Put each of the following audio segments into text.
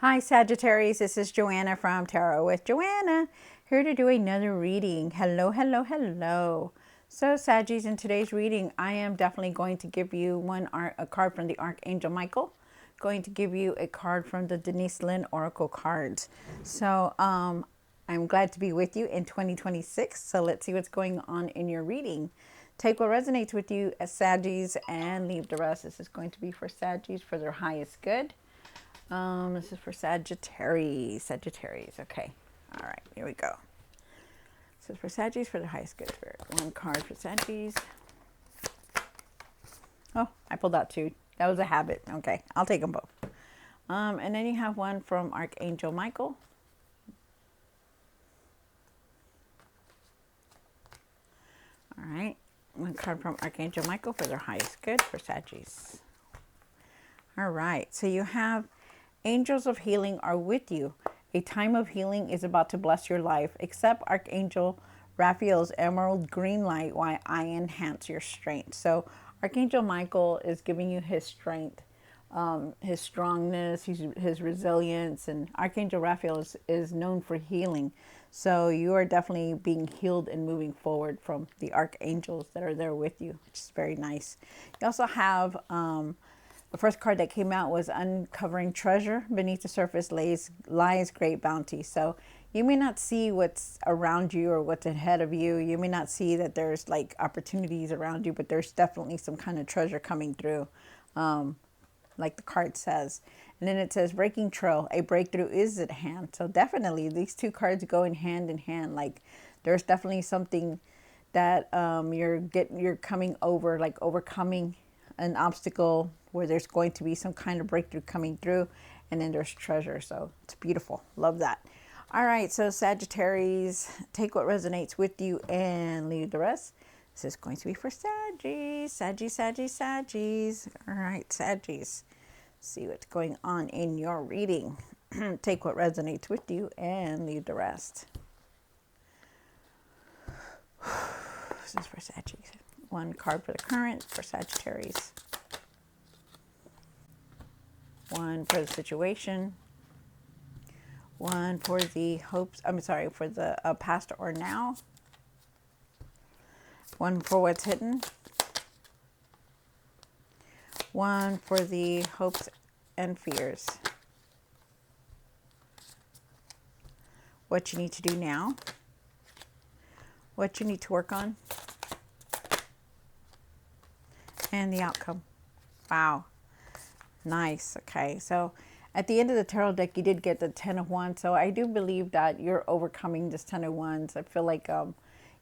Hi Sagittarius, this is Joanna from Tarot with Joanna, here to do another reading. Hello, hello, hello. So Saggies, in today's reading, I am definitely going to give you a card from the Archangel Michael, going to give you a card from the Denise Lynn Oracle cards. So I'm glad to be with you in 2026. So let's see what's going on in your reading. Take what resonates with you as Saggies and leave the rest. This is going to be for Saggies for their highest good. This is for Sagittarius. Okay. All right. Here we go. This is for Saggies for the highest good spirit. One card for Saggies. Oh, I pulled out two. That was a habit. Okay. I'll take them both. And then you have one from Archangel Michael. All right. One card from Archangel Michael for their highest good for Saggies. All right. So you have angels of healing are with you. A time of healing is about to bless your life. Accept Archangel Raphael's emerald green light while I enhance your strength. So Archangel Michael is giving you his strength, his strongness, his resilience. And Archangel Raphael is known for healing. So you are definitely being healed and moving forward from the archangels that are there with you, which is very nice. You also have the first card that came out was uncovering treasure. Beneath the surface lies great bounty. So you may not see what's around you or what's ahead of you. You may not see that there's like opportunities around you, but there's definitely some kind of treasure coming through, like the card says. And then it says breaking trail. A breakthrough is at hand. So definitely these two cards go in hand. Like there's definitely something that you're coming over, like overcoming an obstacle where there's going to be some kind of breakthrough coming through, and then there's treasure. So it's beautiful. Love that. All right, so Sagittarius, take what resonates with you and leave the rest. This is going to be for Saggies. Saggies. All right, Saggies. See what's going on in your reading. Take what resonates with you and leave the rest. This is for Saggies. One card for the current for Sagittarius. One for the situation. One for the hopes, for the past or now. One for what's hidden. One for the hopes and fears. What you need to do now. What you need to work on. And the outcome. Wow. Nice. Okay. So at the end of the tarot deck, you did get the 10 of Wands. So I do believe that you're overcoming this 10 of Wands. I feel like,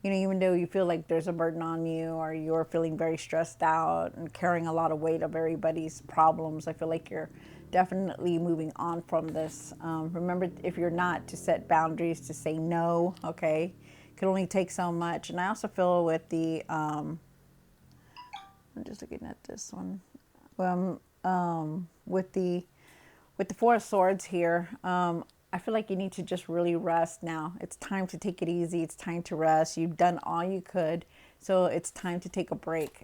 even though you feel like there's a burden on you or you're feeling very stressed out and carrying a lot of weight of everybody's problems, I feel like you're definitely moving on from this. Remember, if you're not, to set boundaries, to say no. Okay. It can only take so much. And I also feel with the, I'm just looking at this one. With the Four of Swords here, I feel like you need to just really rest now. It's time to take it easy. It's time to rest. You've done all you could, so it's time to take a break.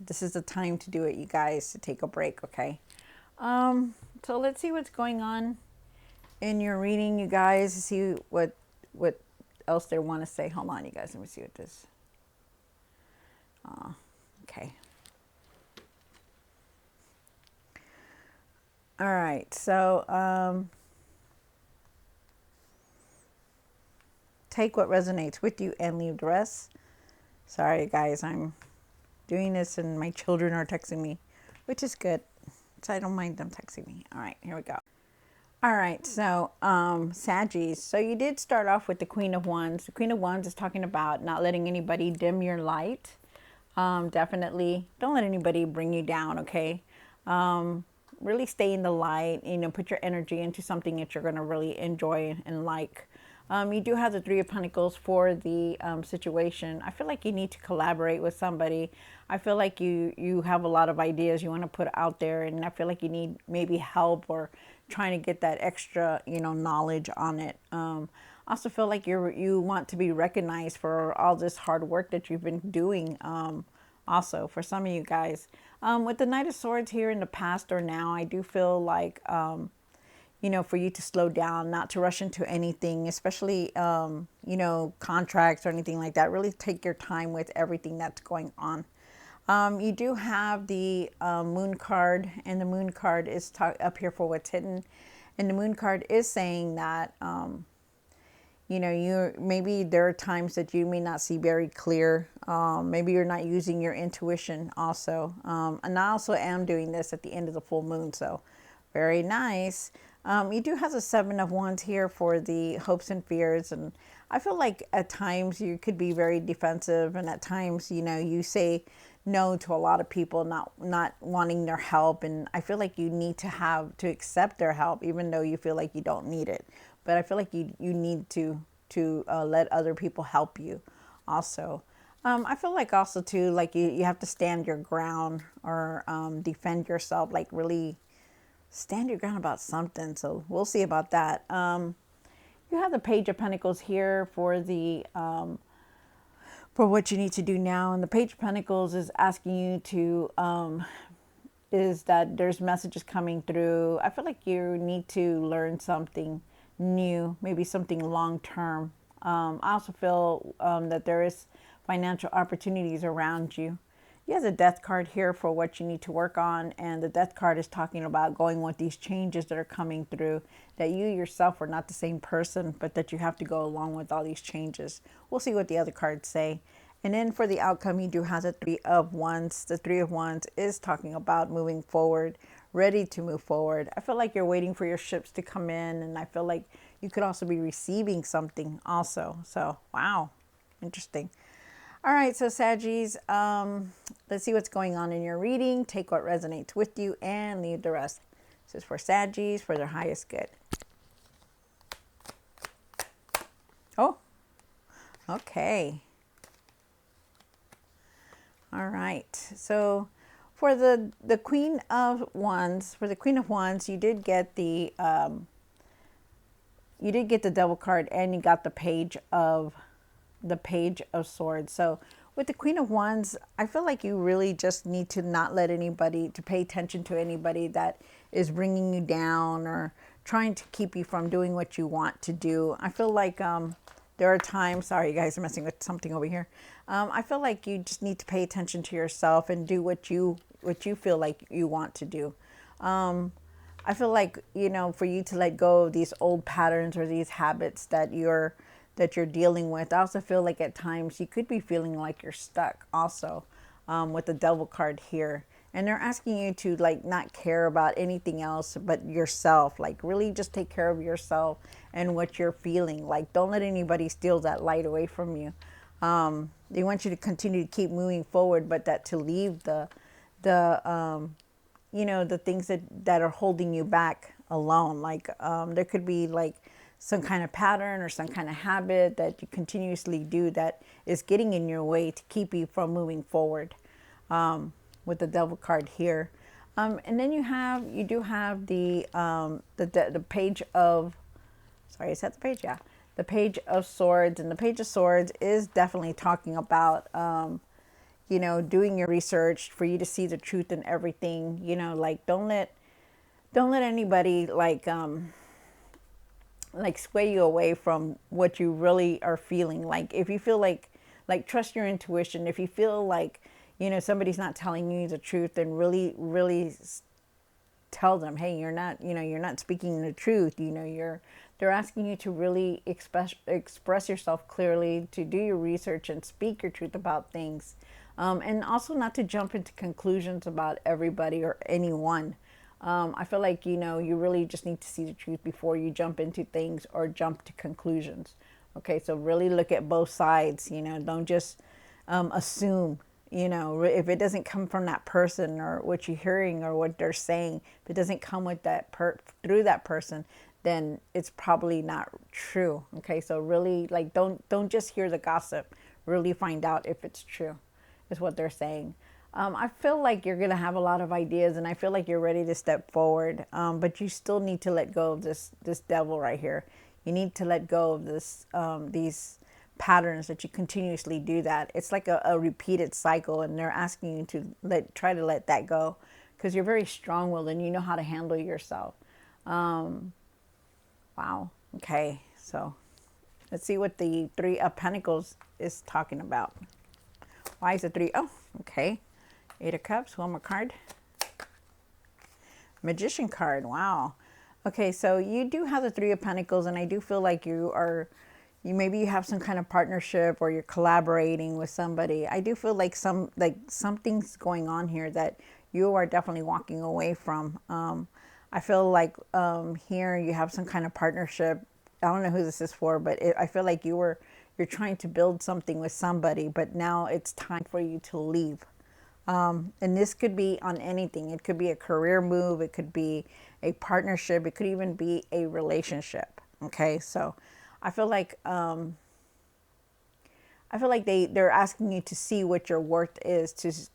This is the time to do it, you guys, to take a break. Okay. So let's see what's going on in your reading, you guys. See what else they want to say. Hold on, you guys. Let me see what this. Okay. All right, so take what resonates with you and leave the rest. Sorry, guys, I'm doing this and my children are texting me, which is good. So I don't mind them texting me. All right, here we go. All right, so Saggies. So you did start off with the Queen of Wands. The Queen of Wands is talking about not letting anybody dim your light. Definitely don't let anybody bring you down, okay? Really stay in the light, put your energy into something that you're going to really enjoy and like. You do have the Three of Pentacles for the situation. I feel like you need to collaborate with somebody. I feel like you have a lot of ideas you want to put out there, and I feel like you need maybe help or trying to get that extra, knowledge on it. I also feel like you want to be recognized for all this hard work that you've been doing. Also, for some of you guys, with the Knight of Swords here in the past or now, I do feel like for you to slow down, not to rush into anything, especially, contracts or anything like that. Really take your time with everything that's going on. You do have the moon card, and the moon card is up here for what's hidden. And the moon card is saying that, you maybe there are times that you may not see very clear. Maybe you're not using your intuition also. And I also am doing this at the end of the full moon, so very nice. You do have the Seven of Wands here for the hopes and fears, and I feel like at times you could be very defensive, and at times you say no to a lot of people, not wanting their help, and I feel like you need to accept their help even though you feel like you don't need it. But I feel like you need to let other people help you also. I feel like also too, like you have to stand your ground, or defend yourself, like really stand your ground about something. So we'll see about that. You have the Page of Pentacles here for the for what you need to do now, and the Page of Pentacles is asking you to is that there's messages coming through. I feel like you need to learn something new, maybe something long term. I also feel that there is financial opportunities around you. You have the Death card here for what you need to work on, and the Death card is talking about going with these changes that are coming through, that you yourself are not the same person, but that you have to go along with all these changes. We'll see what the other cards say. And then for the outcome, you do have the Three of Wands. The Three of Wands is talking about moving forward, ready to move forward. I feel like you're waiting for your ships to come in, and I feel like you could also be receiving something also. So, wow, interesting. All right, so Saggies, let's see what's going on in your reading. Take what resonates with you and leave the rest. This is for Saggies for their highest good. Oh, okay. All right, so for the Queen of Wands, you did get the Devil card, and you got the Page of Swords. So with the Queen of Wands, I feel like you really just need to not let anybody, to pay attention to anybody that is bringing you down or trying to keep you from doing what you want to do. I feel like there are times, sorry you guys, I'm messing with something over here. I feel like you just need to pay attention to yourself and do what you feel like you want to do. I feel like, for you to let go of these old patterns or these habits that you're dealing with. I also feel like at times you could be feeling like you're stuck also, with the Devil card here. And they're asking you to like not care about anything else but yourself. Like really just take care of yourself and what you're feeling. Like don't let anybody steal that light away from you. They want you to continue to keep moving forward, but that to leave the things that are holding you back alone. Like there could be like some kind of pattern or some kind of habit that you continuously do that is getting in your way to keep you from moving forward, with the Devil card here. And then you do have the Page of, sorry, is that the page? Yeah. The Page of Swords. And the Page of Swords is definitely talking about, doing your research for you to see the truth in everything. Like don't let anybody like sway you away from what you really are feeling. Like if you feel like trust your intuition. If you feel like somebody's not telling you the truth, then really tell them, hey, you're not speaking the truth. They're asking you to really express yourself clearly, to do your research and speak your truth about things, and also not to jump into conclusions about everybody or anyone. I feel like, you really just need to see the truth before you jump into things or jump to conclusions. Okay, so really look at both sides, don't just assume, if it doesn't come from that person or what you're hearing or what they're saying, if it doesn't come with through that person, then it's probably not true. Okay, so really like don't just hear the gossip, really find out if it's true, is what they're saying. I feel like you're going to have a lot of ideas, and I feel like you're ready to step forward. But you still need to let go of this devil right here. You need to let go of these patterns that you continuously do that. It's like a repeated cycle, and they're asking you to try to let that go, because you're very strong-willed and you know how to handle yourself. Wow. Okay. So let's see what the Three of Pentacles is talking about. Why is it three? Oh, okay. Eight of Cups. One more card. Magician card. Wow. Okay, so you do have the Three of Pentacles, and I do feel like you maybe you have some kind of partnership or you're collaborating with somebody. I do feel like something's going on here that you are definitely walking away from. I feel like here you have some kind of partnership. I don't know who this is for, but I feel like you're trying to build something with somebody, but now it's time for you to leave. And this could be on anything. It could be a career move. It could be a partnership. It could even be a relationship. Okay, so I feel like they're asking you to see what your worth is,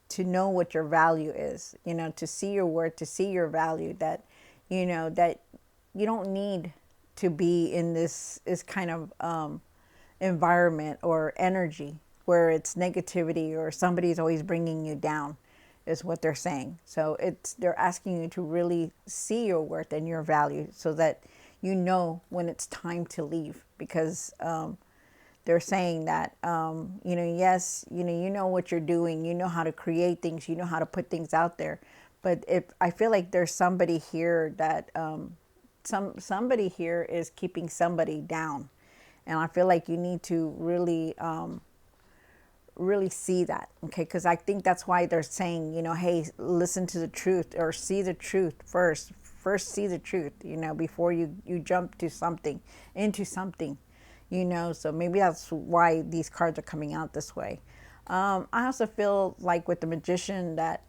to know what your value is. You know, to see your worth, to see your value. That that you don't need to be in this kind of environment or energy where it's negativity or somebody's always bringing you down, is what they're saying. So they're asking you to really see your worth and your value so that you know when it's time to leave, because they're saying that yes, you know what you're doing, you know how to create things, you know how to put things out there, but if I feel like there's somebody here that somebody here is keeping somebody down, and I feel like you need to really really see that. Okay, because I think that's why they're saying, hey, listen to the truth, or see the truth first see the truth, before you jump to something, into something, so maybe that's why these cards are coming out this way. I also feel like with the Magician that,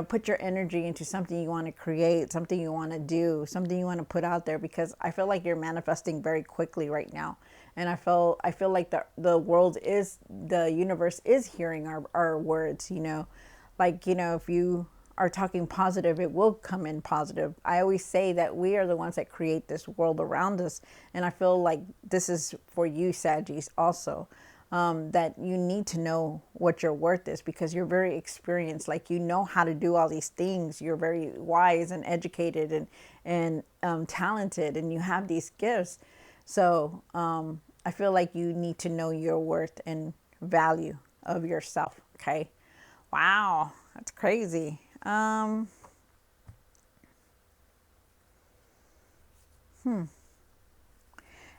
put your energy into something you want to create, something you want to do, something you want to put out there, because I feel like you're manifesting very quickly right now. And I feel like the universe is hearing our words, like, if you are talking positive, it will come in positive. I always say that we are the ones that create this world around us. And I feel like this is for you, Saggies, also. That you need to know what your worth is, because you're very experienced. Like, you know how to do all these things. You're very wise and educated and talented, and you have these gifts. So I feel like you need to know your worth and value of yourself. Okay. Wow. That's crazy. And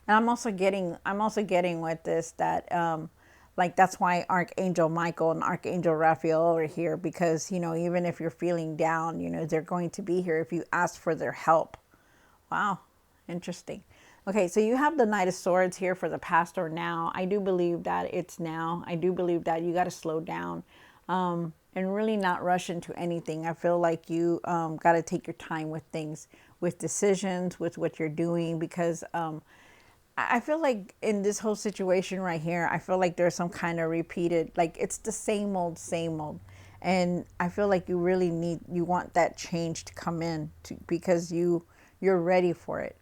I'm also getting with this that like, that's why Archangel Michael and Archangel Raphael are here, because even if you're feeling down, they're going to be here if you ask for their help. Wow, interesting. Okay, so you have the Knight of Swords here for the past or now. I do believe that it's now. I do believe that you got to slow down and really not rush into anything. I feel like you got to take your time with things, with decisions, with what you're doing, because I feel like in this whole situation right here, I feel like there's some kind of repeated, like, it's the same old, same old. And I feel like you want that change to come in because you're ready for it.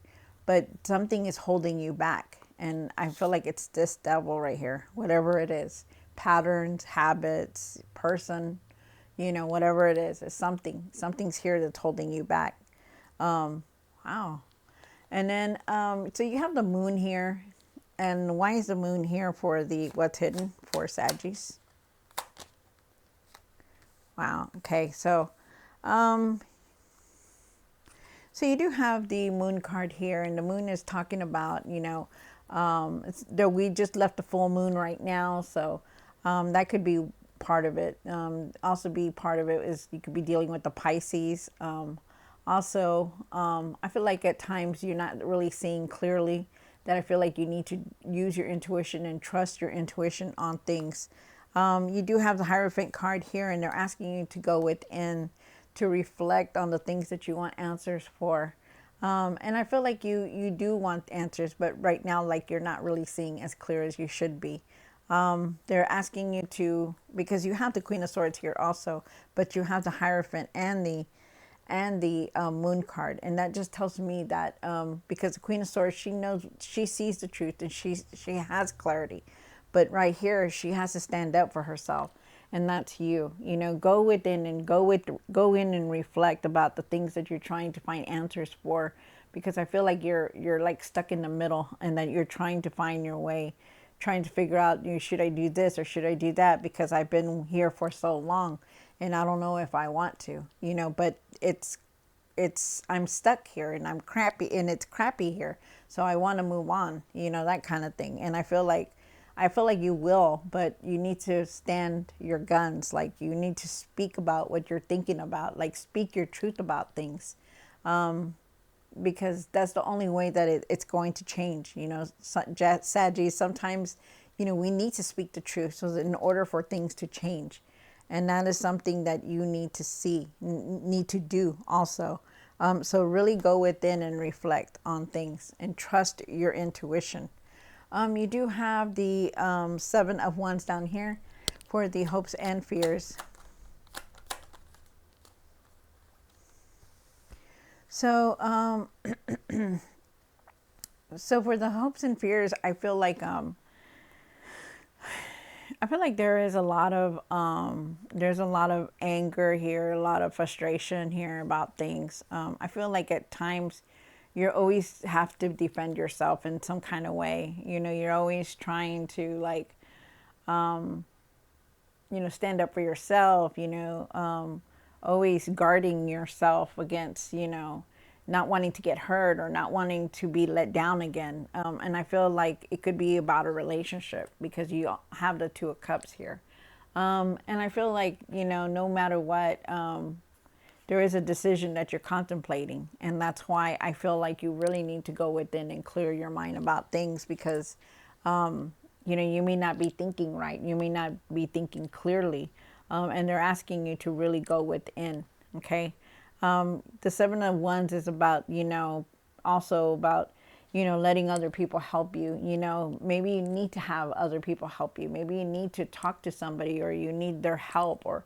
But something is holding you back. And I feel like it's this devil right here, whatever it is, patterns, habits, person, whatever it is, it's something's here that's holding you back. Wow. And then, so you have the moon here. And why is the moon here for what's hidden for Saggies? Wow. Okay. So you do have the moon card here, and the moon is talking about, we just left the full moon right now. So that could be part of it. Also be part of it is you could be dealing with the Pisces. Also, I feel like at times you're not really seeing clearly, that I feel like you need to use your intuition and trust your intuition on things. You do have the Hierophant card here, and they're asking you to go within, to reflect on the things that you want answers for. And I feel like you do want answers, but right now, like, you're not really seeing as clear as you should be. They're asking you to, because you have the Queen of Swords here also, but you have the Hierophant and the moon card, and that just tells me that because the Queen of Swords, she sees the truth, and she has clarity, but right here she has to stand up for herself, and that's you. Go within and go in and reflect about the things that you're trying to find answers for, because I feel like you're like stuck in the middle, and that you're trying to find your way, trying to figure out, should I do this or should I do that, because I've been here for so long and I don't know if I want to, but I'm stuck here and I'm crappy and it's crappy here. So I want to move on, that kind of thing. And I feel like you will, but you need to stand your guns. Like, you need to speak about what you're thinking about, like speak your truth about things. Because that's the only way that it's going to change. Saggy, sometimes, we need to speak the truth so that in order for things to change. And that is something that you need to need to do also. So really go within and reflect on things and trust your intuition. You do have the 7 of Wands down here for the hopes and fears. So, so for the hopes and fears, I feel like there is a lot of anger here, a lot of frustration here about things. I feel like at times you always have to defend yourself in some kind of way. You're always trying to stand up for yourself, always guarding yourself against, not wanting to get hurt or not wanting to be let down again. And I feel like it could be about a relationship because you have the 2 of Cups here. And I feel like, no matter what, there is a decision that you're contemplating. And that's why I feel like you really need to go within and clear your mind about things because, you may not be thinking right. You may not be thinking clearly. And they're asking you to really go within. Okay. The 7 of Wands is about, also about, letting other people help you. Maybe you need to have other people help you. Maybe you need to talk to somebody or you need their help or,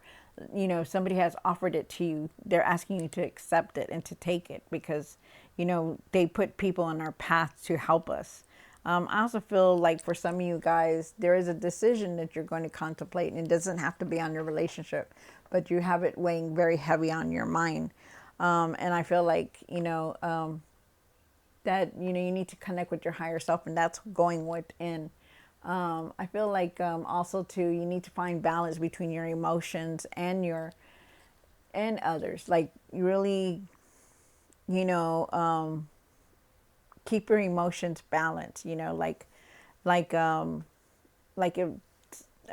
somebody has offered it to you. They're asking you to accept it and to take it because, they put people on our path to help us. I also feel like for some of you guys, there is a decision that you're going to contemplate, and it doesn't have to be on your relationship, but you have it weighing very heavy on your mind. And I feel like, that, you need to connect with your higher self, and that's going within. I feel like also too, you need to find balance between your emotions and others. Like you really, keep your emotions balanced, like if,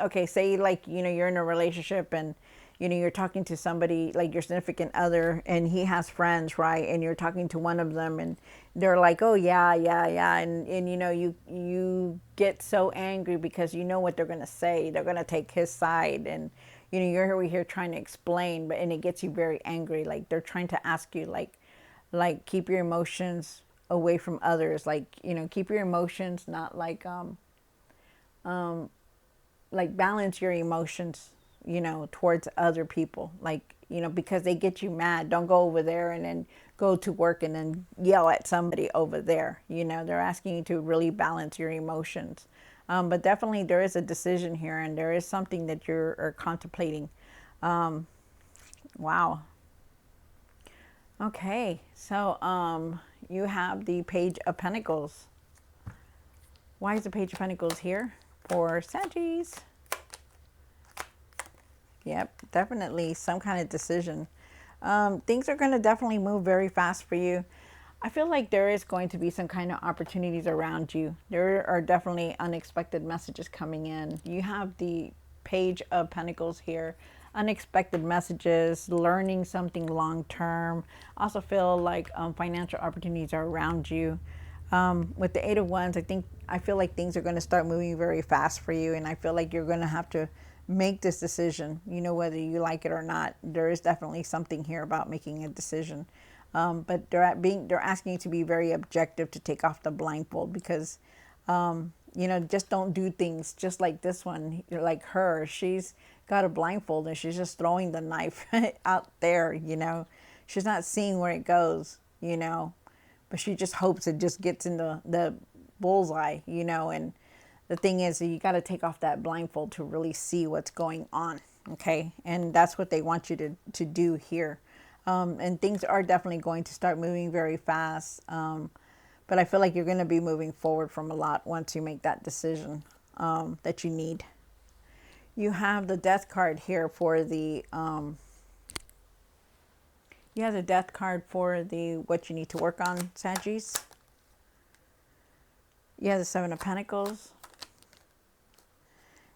okay, say like, you're in a relationship and, you're talking to somebody like your significant other and he has friends, right? And you're talking to one of them and they're like, oh yeah, yeah, yeah. And you get so angry because you know what they're going to say. They're going to take his side and, you're over here trying to explain, and it gets you very angry. Like they're trying to ask you like keep your emotions away from others. Like, keep your emotions, not like balance your emotions, towards other people. Like, because they get you mad, don't go over there and then go to work and then yell at somebody over there. They're asking you to really balance your emotions. But definitely there is a decision here and there is something that you're contemplating. Wow. Okay, so you have the Page of Pentacles. Why is the Page of Pentacles here for Saggies? Yep, definitely some kind of decision. Things are going to definitely move very fast for you. I feel like there is going to be some kind of opportunities around you. There are definitely unexpected messages coming in. You have the Page of Pentacles here. Unexpected messages, learning something long term. Also feel like financial opportunities are around you. With the 8 of Wands, I feel like things are going to start moving very fast for you, and I feel like you're going to have to make this decision, whether you like it or not. There is definitely something here about making a decision. But they're asking you to be very objective, to take off the blindfold, because just don't do things just like this one. You're like her. She's got a blindfold and she's just throwing the knife out there, She's not seeing where it goes, but she just hopes it just gets in the bullseye, and the thing is, you got to take off that blindfold to really see what's going on, okay? And that's what they want you to do here. And things are definitely going to start moving very fast. But I feel like you're going to be moving forward from a lot once you make that decision that you need. You have the death card here for the, you have the death card for the, what you need to work on, Sagittarius. You have the Seven of Pentacles.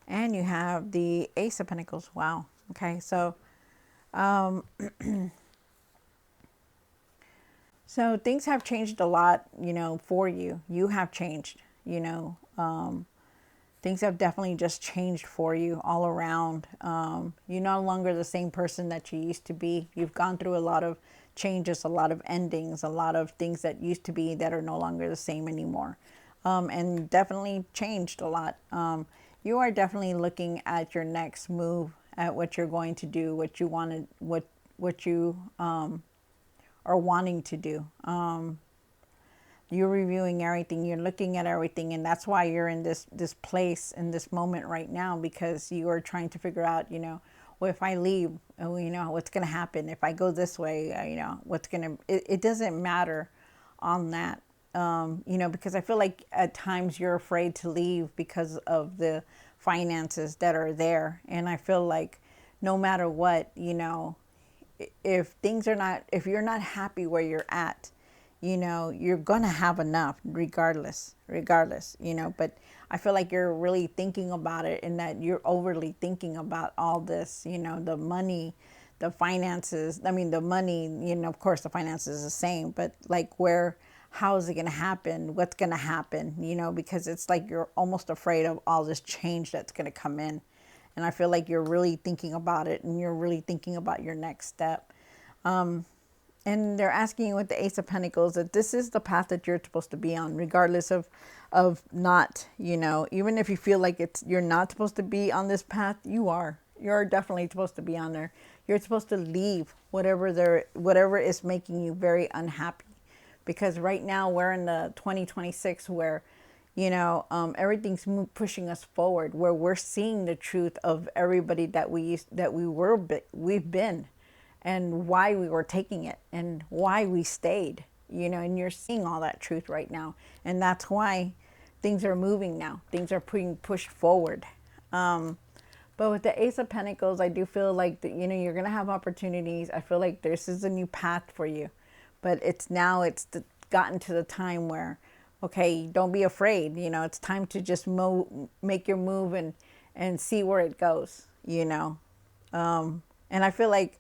And you have the Ace of Pentacles. Wow. Okay. So, so things have changed a lot, for you. You have changed, things have definitely just changed for you all around. You're no longer the same person that you used to be. You've gone through a lot of changes, a lot of endings, a lot of things that used to be that are no longer the same anymore. And definitely changed a lot. You are definitely looking at your next move, at what you're going to do, what you wanted, what you are wanting to do. You're reviewing everything, you're looking at everything, and that's why you're in this place, in this moment right now, because you are trying to figure out, well, if I leave, what's going to happen? If I go this way, what's going to, it doesn't matter on that, because I feel like at times you're afraid to leave because of the finances that are there. And I feel like no matter what, if things are not, if you're not happy where you're at, you're going to have enough regardless, but I feel like you're really thinking about it, and that you're overly thinking about all this, the money, the finances. I mean, the money, of course the finances is the same, but like how is it going to happen? What's going to happen? Because it's like you're almost afraid of all this change that's going to come in. And I feel like you're really thinking about it, and you're really thinking about your next step. And they're asking you with the Ace of Pentacles that this is the path that you're supposed to be on, regardless of not, even if you feel like you're not supposed to be on this path, you are. You're definitely supposed to be on there. You're supposed to leave whatever is making you very unhappy. Because right now we're in the 2026 where, everything's pushing us forward, where we're seeing the truth of everybody that we've been, and why we were taking it, and why we stayed, and you're seeing all that truth right now. And that's why things are moving now. Things are being pushed forward. But with the Ace of Pentacles, I do feel like that, you're going to have opportunities. I feel like this is a new path for you. But it's gotten to the time where, okay, don't be afraid. It's time to just make your move and see where it goes, And I feel like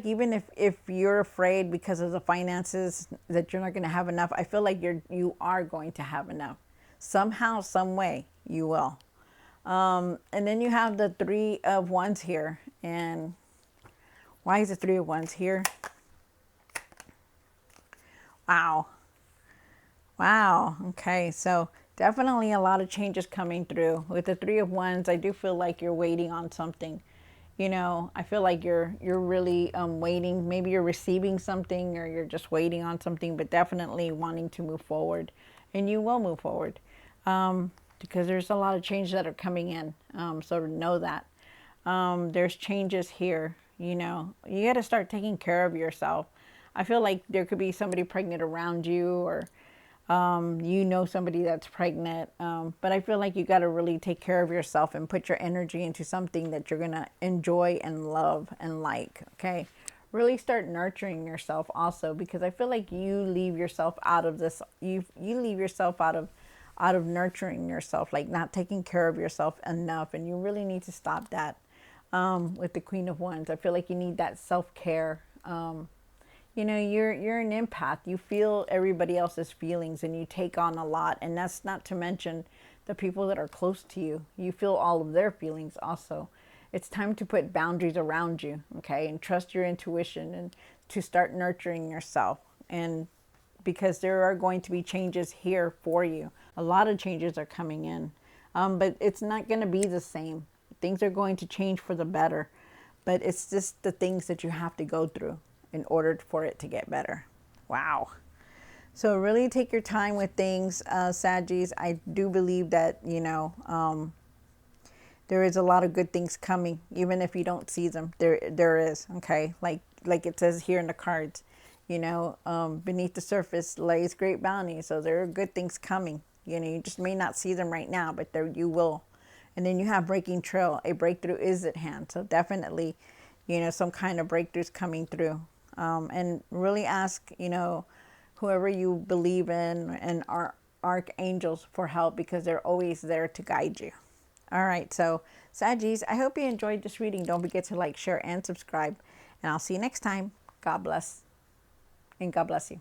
even if you're afraid because of the finances that you're not going to have enough, I feel like you are going to have enough. Somehow, some way, you will. And then you have the Three of Wands here. And why is the Three of Wands here? Wow. Wow. Okay. So definitely a lot of changes coming through. With the Three of Wands, I do feel like you're waiting on something. I feel like you're really waiting. Maybe you're receiving something, or you're just waiting on something, but definitely wanting to move forward. And you will move forward because there's a lot of changes that are coming in. So to know that. There's changes here. You got to start taking care of yourself. I feel like there could be somebody pregnant around you, or somebody that's pregnant. But I feel like you got to really take care of yourself and put your energy into something that you're going to enjoy and love and like. Okay. Really start nurturing yourself also, because I feel like you leave yourself out of this. You leave yourself out of nurturing yourself, like not taking care of yourself enough. And you really need to stop that. With the Queen of Wands, I feel like you need that self-care. You're an empath. You feel everybody else's feelings, and you take on a lot. And that's not to mention the people that are close to you. You feel all of their feelings also. It's time to put boundaries around you, okay? And trust your intuition, and to start nurturing yourself. And because there are going to be changes here for you. A lot of changes are coming in. But it's not going to be the same. Things are going to change for the better. But it's just the things that you have to go through in order for it to get better. Wow. So really take your time with things, Saggies. I do believe that, there is a lot of good things coming, even if you don't see them. There is, okay? Like, like it says here in the cards, you know, beneath the surface lays great bounty. So there are good things coming. You know, you just may not see them right now, but there you will. And then you have breaking trail. A breakthrough is at hand. So definitely, you know, some kind of breakthroughs coming through. And really ask, you know, whoever you believe in and archangels for help, because they're always there to guide you. All right, so Saggies, I hope you enjoyed this reading. Don't forget to like, share, and subscribe. And I'll see you next time. God bless. And God bless you.